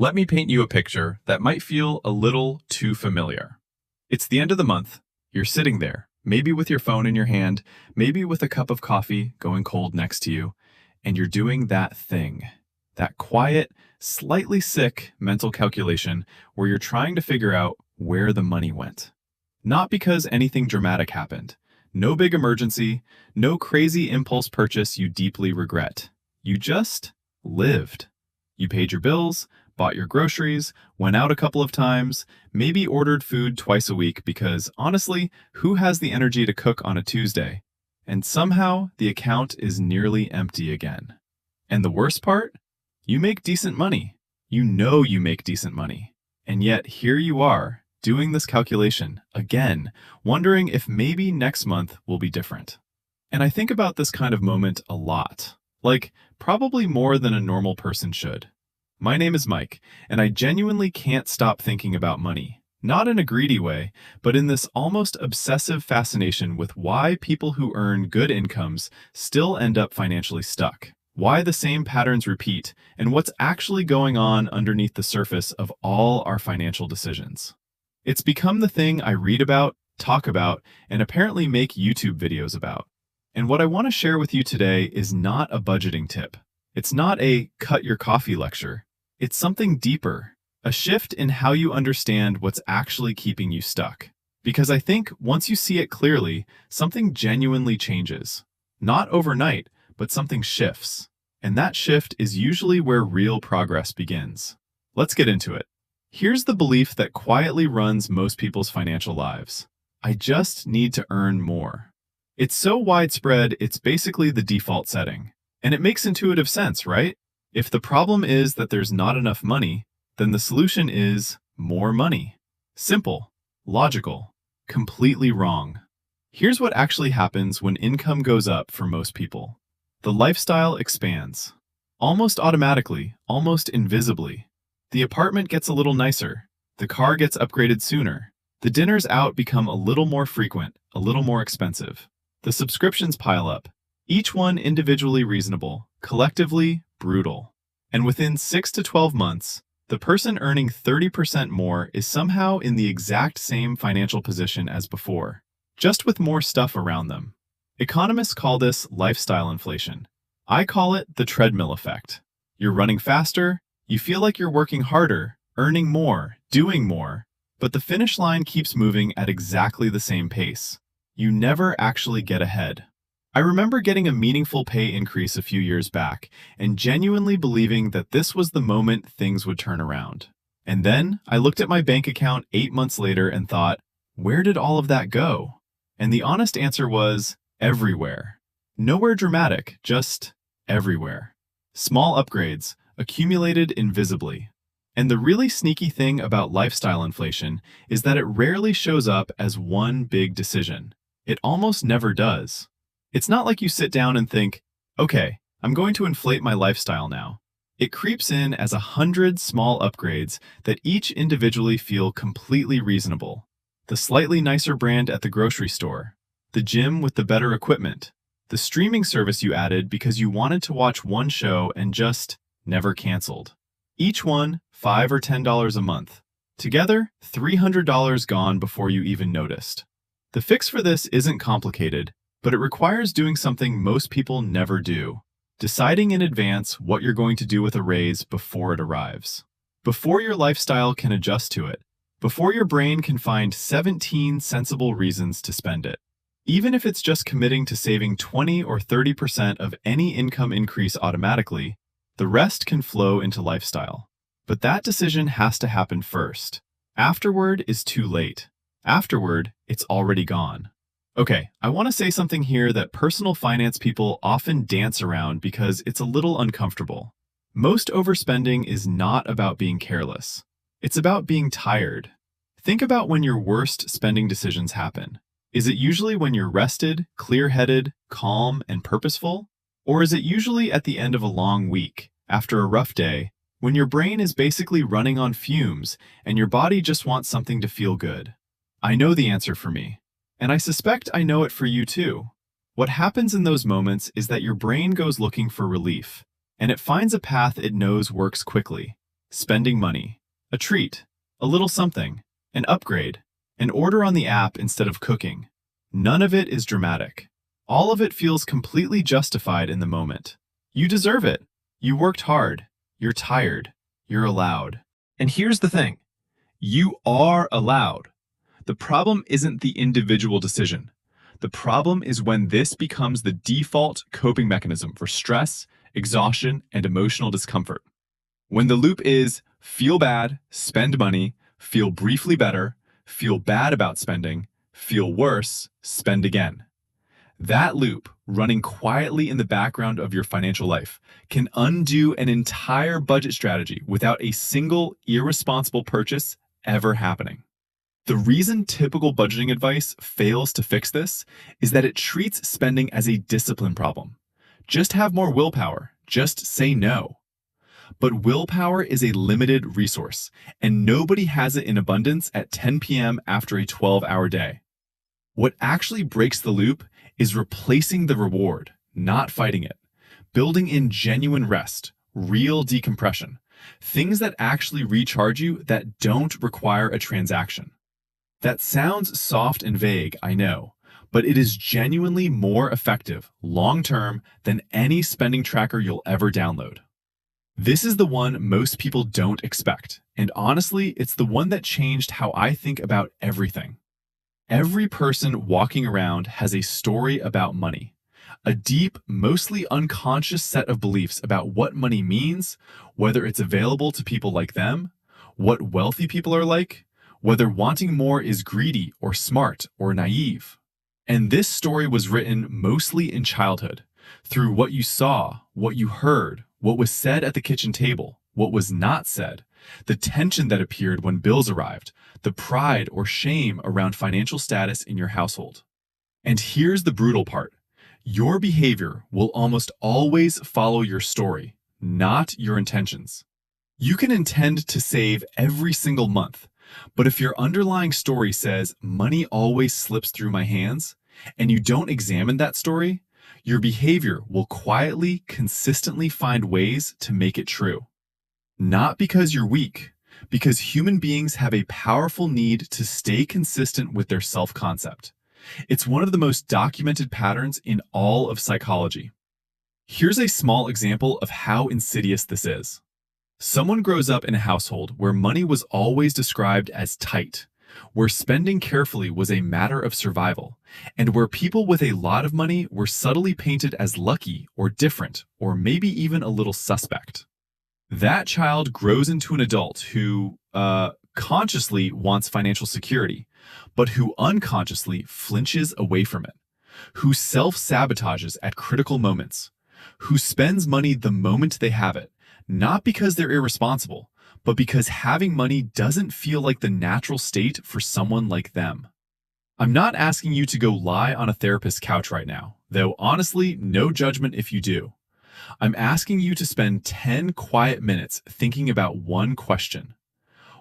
Let me paint you a picture that might feel a little too familiar. It's the end of the month. You're sitting there, maybe with your phone in your hand, maybe with a cup of coffee going cold next to you, and you're doing that thing, that quiet, slightly sick mental calculation where you're trying to figure out where the money went. Not because anything dramatic happened. No big emergency, no crazy impulse purchase you deeply regret. You just lived. You paid your bills, bought your groceries, went out a couple of times, maybe ordered food twice a week because, honestly, who has the energy to cook on a Tuesday? And somehow, the account is nearly empty again. And the worst part? You make decent money. You know you make decent money. And yet, here you are, doing this calculation, again, wondering if maybe next month will be different. And I think about this kind of moment a lot. Like, probably more than a normal person should. My name is Mike, and I genuinely can't stop thinking about money. Not in a greedy way, but in this almost obsessive fascination with why people who earn good incomes still end up financially stuck. Why the same patterns repeat, and what's actually going on underneath the surface of all our financial decisions. It's become the thing I read about, talk about, and apparently make YouTube videos about. And what I want to share with you today is not a budgeting tip. It's not a cut your coffee lecture. It's something deeper, a shift in how you understand what's actually keeping you stuck. Because I think once you see it clearly, something genuinely changes. Not overnight, but something shifts. And that shift is usually where real progress begins. Let's get into it. Here's the belief that quietly runs most people's financial lives. I just need to earn more. It's so widespread, it's basically the default setting. And it makes intuitive sense, right? If the problem is that there's not enough money, then the solution is more money. Simple, logical, completely wrong. Here's what actually happens when income goes up for most people. The lifestyle expands. Almost automatically, almost invisibly. The apartment gets a little nicer. The car gets upgraded sooner. The dinners out become a little more frequent, a little more expensive. The subscriptions pile up. Each one individually reasonable, collectively brutal. And within 6 to 12 months, the person earning 30% more is somehow in the exact same financial position as before, just with more stuff around them. Economists call this lifestyle inflation. I call it the treadmill effect. You're running faster, you feel like you're working harder, earning more, doing more, but the finish line keeps moving at exactly the same pace. You never actually get ahead. I remember getting a meaningful pay increase a few years back and genuinely believing that this was the moment things would turn around. And then I looked at my bank account 8 months later and thought, where did all of that go? And the honest answer was everywhere. Nowhere dramatic, just everywhere. Small upgrades, accumulated invisibly. And the really sneaky thing about lifestyle inflation is that it rarely shows up as one big decision. It almost never does. It's not like you sit down and think, okay, I'm going to inflate my lifestyle now. It creeps in as 100 small upgrades that each individually feel completely reasonable. The slightly nicer brand at the grocery store, the gym with the better equipment, the streaming service you added because you wanted to watch one show and just never canceled. Each one, $5 or $10 a month. Together, $300 gone before you even noticed. The fix for this isn't complicated, but it requires doing something most people never do. Deciding in advance what you're going to do with a raise before it arrives. Before your lifestyle can adjust to it. Before your brain can find 17 sensible reasons to spend it. Even if it's just committing to saving 20 or 30% of any income increase automatically, the rest can flow into lifestyle. But that decision has to happen first. Afterward is too late. Afterward, it's already gone. Okay, I want to say something here that personal finance people often dance around because it's a little uncomfortable. Most overspending is not about being careless. It's about being tired. Think about when your worst spending decisions happen. Is it usually when you're rested, clear-headed, calm, and purposeful? Or is it usually at the end of a long week, after a rough day, when your brain is basically running on fumes and your body just wants something to feel good? I know the answer for me. And I suspect I know it for you too. What happens in those moments is that your brain goes looking for relief, and it finds a path it knows works quickly. spending money, a treat, a little something, an upgrade, an order on the app instead of cooking. None of it is dramatic. All of it feels completely justified in the moment. You deserve it. You worked hard. You're tired. You're allowed. And here's the thing. You are allowed. The problem isn't the individual decision. The problem is when this becomes the default coping mechanism for stress, exhaustion, and emotional discomfort. When the loop is feel bad, spend money, feel briefly better, feel bad about spending, feel worse, spend again. That loop, running quietly in the background of your financial life, can undo an entire budget strategy without a single irresponsible purchase ever happening. The reason typical budgeting advice fails to fix this is that it treats spending as a discipline problem. Just have more willpower. Just say no. But willpower is a limited resource, and nobody has it in abundance at 10 p.m. after a 12-hour day. What actually breaks the loop is replacing the reward, not fighting it. Building in genuine rest, real decompression, things that actually recharge you that don't require a transaction. That sounds soft and vague, I know, but it is genuinely more effective, long-term, than any spending tracker you'll ever download. This is the one most people don't expect, and honestly, it's the one that changed how I think about everything. Every person walking around has a story about money, a deep, mostly unconscious set of beliefs about what money means, whether it's available to people like them, what wealthy people are like, whether wanting more is greedy or smart or naive. And this story was written mostly in childhood, through what you saw, what you heard, what was said at the kitchen table, what was not said, the tension that appeared when bills arrived, the pride or shame around financial status in your household. And here's the brutal part. Your behavior will almost always follow your story, not your intentions. You can intend to save every single month, but if your underlying story says money always slips through my hands, and you don't examine that story, your behavior will quietly, consistently find ways to make it true. Not because you're weak, because human beings have a powerful need to stay consistent with their self-concept. It's one of the most documented patterns in all of psychology. Here's a small example of how insidious this is. Someone grows up in a household where money was always described as tight, where spending carefully was a matter of survival, and where people with a lot of money were subtly painted as lucky or different, or maybe even a little suspect. That child grows into an adult who, consciously wants financial security, but who unconsciously flinches away from it, who self-sabotages at critical moments, who spends money the moment they have it, not because they're irresponsible, but because having money doesn't feel like the natural state for someone like them. I'm not asking you to go lie on a therapist's couch right now, though honestly, no judgment if you do. I'm asking you to spend 10 quiet minutes thinking about one question.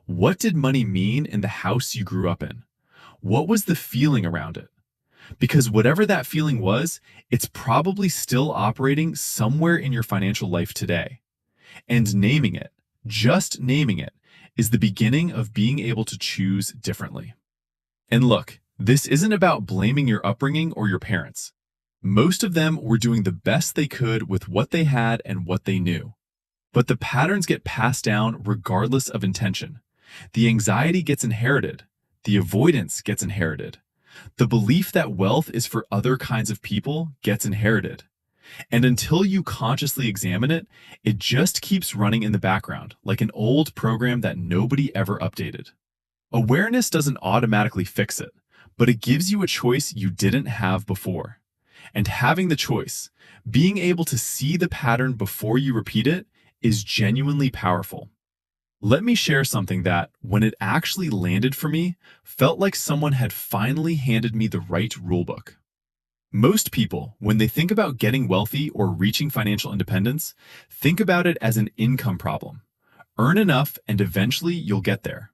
What did money mean in the house you grew up in? What was the feeling around it? Because whatever that feeling was, it's probably still operating somewhere in your financial life today. And naming it, just naming it, is the beginning of being able to choose differently. And look, this isn't about blaming your upbringing or your parents. Most of them were doing the best they could with what they had and what they knew. But the patterns get passed down regardless of intention. The anxiety gets inherited. The avoidance gets inherited. The belief that wealth is for other kinds of people gets inherited. And until you consciously examine it, it just keeps running in the background, like an old program that nobody ever updated. Awareness doesn't automatically fix it, but it gives you a choice you didn't have before. And having the choice, being able to see the pattern before you repeat it, is genuinely powerful. Let me share something that, when it actually landed for me, felt like someone had finally handed me the right rulebook. Most people, when they think about getting wealthy or reaching financial independence, think about it as an income problem. Earn enough and eventually you'll get there.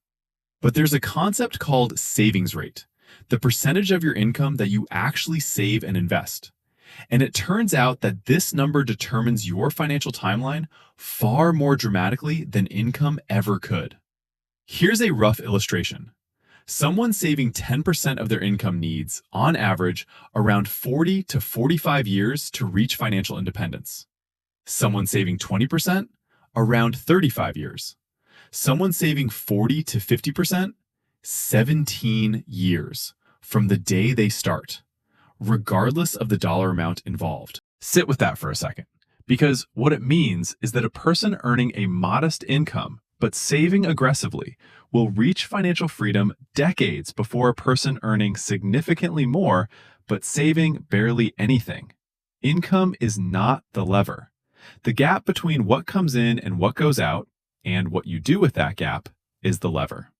But there's a concept called savings rate, the percentage of your income that you actually save and invest. And it turns out that this number determines your financial timeline far more dramatically than income ever could. Here's a rough illustration. Someone saving 10% of their income needs, on average, around 40 to 45 years to reach financial independence. Someone saving 20%, around 35 years. Someone saving 40 to 50%, 17 years from the day they start, regardless of the dollar amount involved. Sit with that for a second, because what it means is that a person earning a modest income but saving aggressively will reach financial freedom decades before a person earning significantly more but saving barely anything. Income is not the lever. The gap between what comes in and what goes out, and what you do with that gap, is the lever.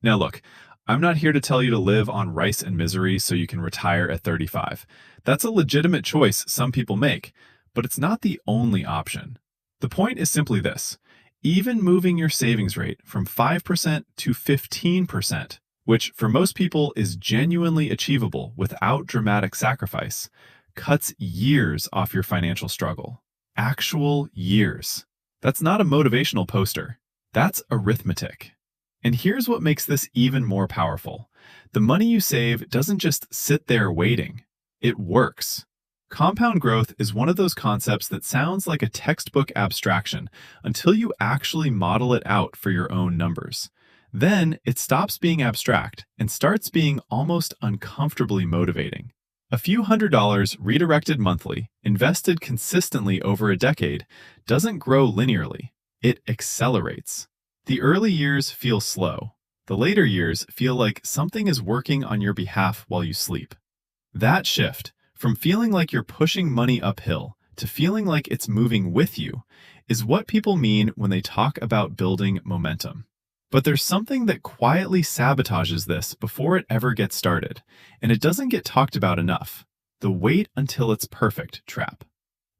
Now look, I'm not here to tell you to live on rice and misery so you can retire at 35. That's a legitimate choice some people make, but it's not the only option. The point is simply this. Even moving your savings rate from 5% to 15%, which for most people is genuinely achievable without dramatic sacrifice, cuts years off your financial struggle. Actual years. That's not a motivational poster. That's arithmetic. And here's what makes this even more powerful. The money you save doesn't just sit there waiting. It works. Compound growth is one of those concepts that sounds like a textbook abstraction until you actually model it out for your own numbers. Then it stops being abstract and starts being almost uncomfortably motivating. A few $100s redirected monthly, invested consistently over a decade, doesn't grow linearly. It accelerates. The early years feel slow. The later years feel like something is working on your behalf while you sleep. That shift, from feeling like you're pushing money uphill to feeling like it's moving with you, is what people mean when they talk about building momentum. But there's something that quietly sabotages this before it ever gets started, and it doesn't get talked about enough: the wait until it's perfect trap.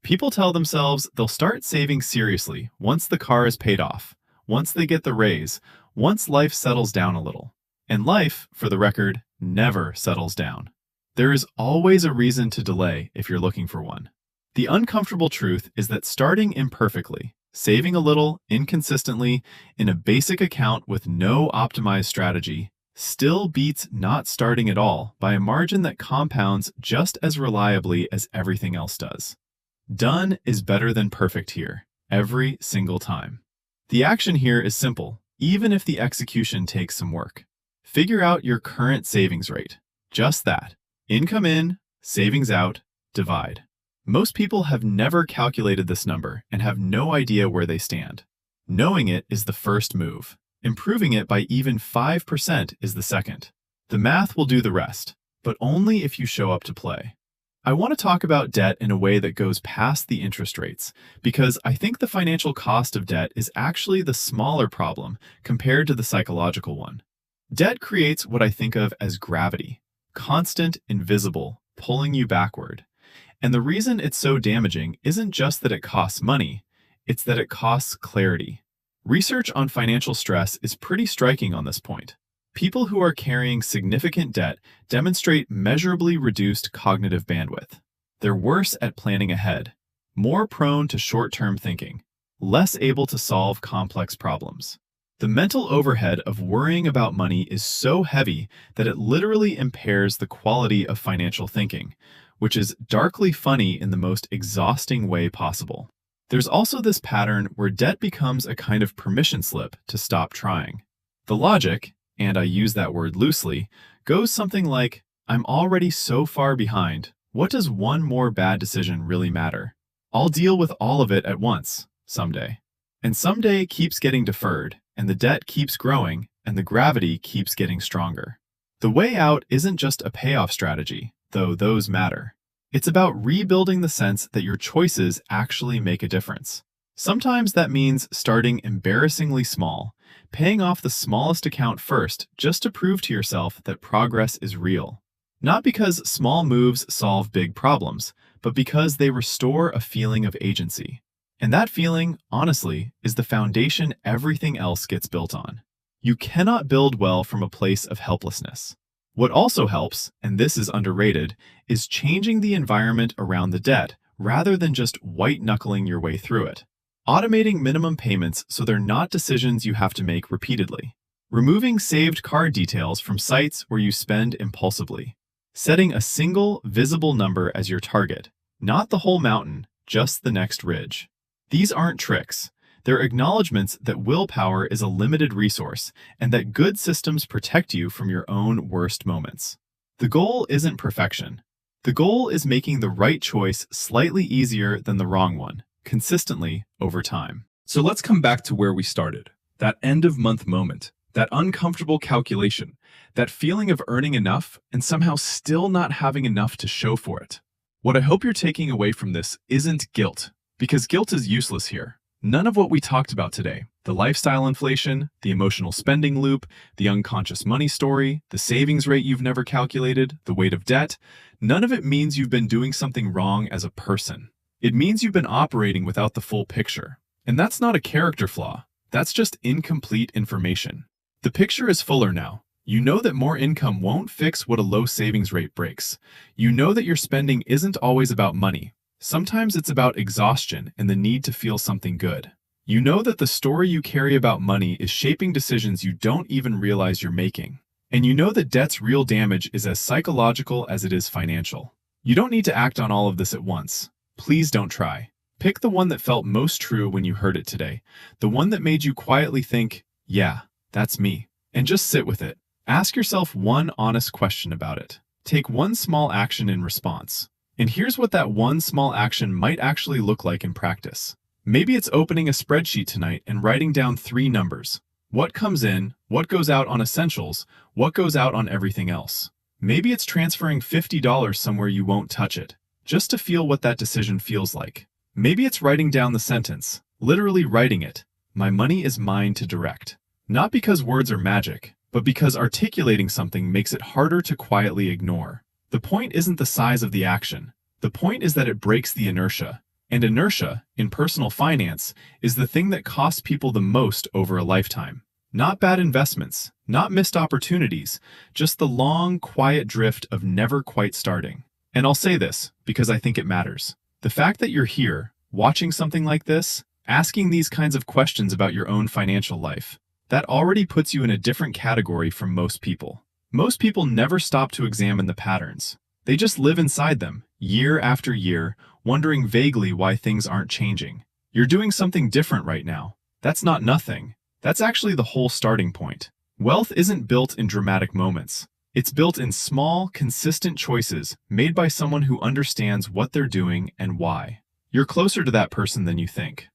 People tell themselves they'll start saving seriously once the car is paid off, once they get the raise, once life settles down a little. And life, for the record, never settles down. There is always a reason to delay if you're looking for one. The uncomfortable truth is that starting imperfectly, saving a little, inconsistently, in a basic account with no optimized strategy, still beats not starting at all by a margin that compounds just as reliably as everything else does. Done is better than perfect here, every single time. The action here is simple, even if the execution takes some work. Figure out your current savings rate. Just that. Income in, savings out, divide. Most people have never calculated this number and have no idea where they stand. Knowing it is the first move. Improving it by even 5% is the second. The math will do the rest, but only if you show up to play. I want to talk about debt in a way that goes past the interest rates, because I think the financial cost of debt is actually the smaller problem compared to the psychological one. Debt creates what I think of as gravity. Constant, invisible, pulling you backward. And the reason it's so damaging isn't just that it costs money, it's that it costs clarity. Research on financial stress is pretty striking on this point. People who are carrying significant debt demonstrate measurably reduced cognitive bandwidth. They're worse at planning ahead, more prone to short-term thinking, less able to solve complex problems. The mental overhead of worrying about money is so heavy that it literally impairs the quality of financial thinking, which is darkly funny in the most exhausting way possible. There's also this pattern where debt becomes a kind of permission slip to stop trying. The logic, and I use that word loosely, goes something like, I'm already so far behind. What does one more bad decision really matter? I'll deal with all of it at once, someday. And someday keeps getting deferred, and the debt keeps growing, and the gravity keeps getting stronger. The way out isn't just a payoff strategy, though those matter. It's about rebuilding the sense that your choices actually make a difference. Sometimes that means starting embarrassingly small, paying off the smallest account first just to prove to yourself that progress is real. Not because small moves solve big problems, but because they restore a feeling of agency. And that feeling, honestly, is the foundation everything else gets built on. You cannot build well from a place of helplessness. What also helps, and this is underrated, is changing the environment around the debt rather than just white-knuckling your way through it. Automating minimum payments so they're not decisions you have to make repeatedly. Removing saved card details from sites where you spend impulsively. Setting a single, visible number as your target. Not the whole mountain, just the next ridge. These aren't tricks. They're acknowledgments that willpower is a limited resource and that good systems protect you from your own worst moments. The goal isn't perfection. The goal is making the right choice slightly easier than the wrong one, consistently over time. So let's come back to where we started. That end-of-month moment, that uncomfortable calculation, that feeling of earning enough and somehow still not having enough to show for it. What I hope you're taking away from this isn't guilt, because guilt is useless here. None of what we talked about today, the lifestyle inflation, the emotional spending loop, the unconscious money story, the savings rate you've never calculated, the weight of debt, none of it means you've been doing something wrong as a person. It means you've been operating without the full picture. And that's not a character flaw. That's just incomplete information. The picture is fuller now. You know that more income won't fix what a low savings rate breaks. You know that your spending isn't always about money. Sometimes it's about exhaustion and the need to feel something good. You know that the story you carry about money is shaping decisions you don't even realize you're making. And you know that debt's real damage is as psychological as it is financial. You don't need to act on all of this at once. Please don't try. Pick the one that felt most true when you heard it today. The one that made you quietly think, yeah, that's me. And just sit with it. Ask yourself one honest question about it. Take one small action in response. And here's what that one small action might actually look like in practice. Maybe it's opening a spreadsheet tonight and writing down 3 numbers. What comes in, what goes out on essentials, what goes out on everything else. Maybe it's transferring $50 somewhere you won't touch it, just to feel what that decision feels like. Maybe it's writing down the sentence, literally writing it. My money is mine to direct. Not because words are magic, but because articulating something makes it harder to quietly ignore. The point isn't the size of the action. The point is that it breaks the inertia. And inertia, in personal finance, is the thing that costs people the most over a lifetime. Not bad investments, not missed opportunities, just the long, quiet drift of never quite starting. And I'll say this, because I think it matters. The fact that you're here, watching something like this, asking these kinds of questions about your own financial life, that already puts you in a different category from most people. Most people never stop to examine the patterns. They just live inside them, year after year, wondering vaguely why things aren't changing. You're doing something different right now. That's not nothing. That's actually the whole starting point. Wealth isn't built in dramatic moments. It's built in small, consistent choices made by someone who understands what they're doing and why. You're closer to that person than you think.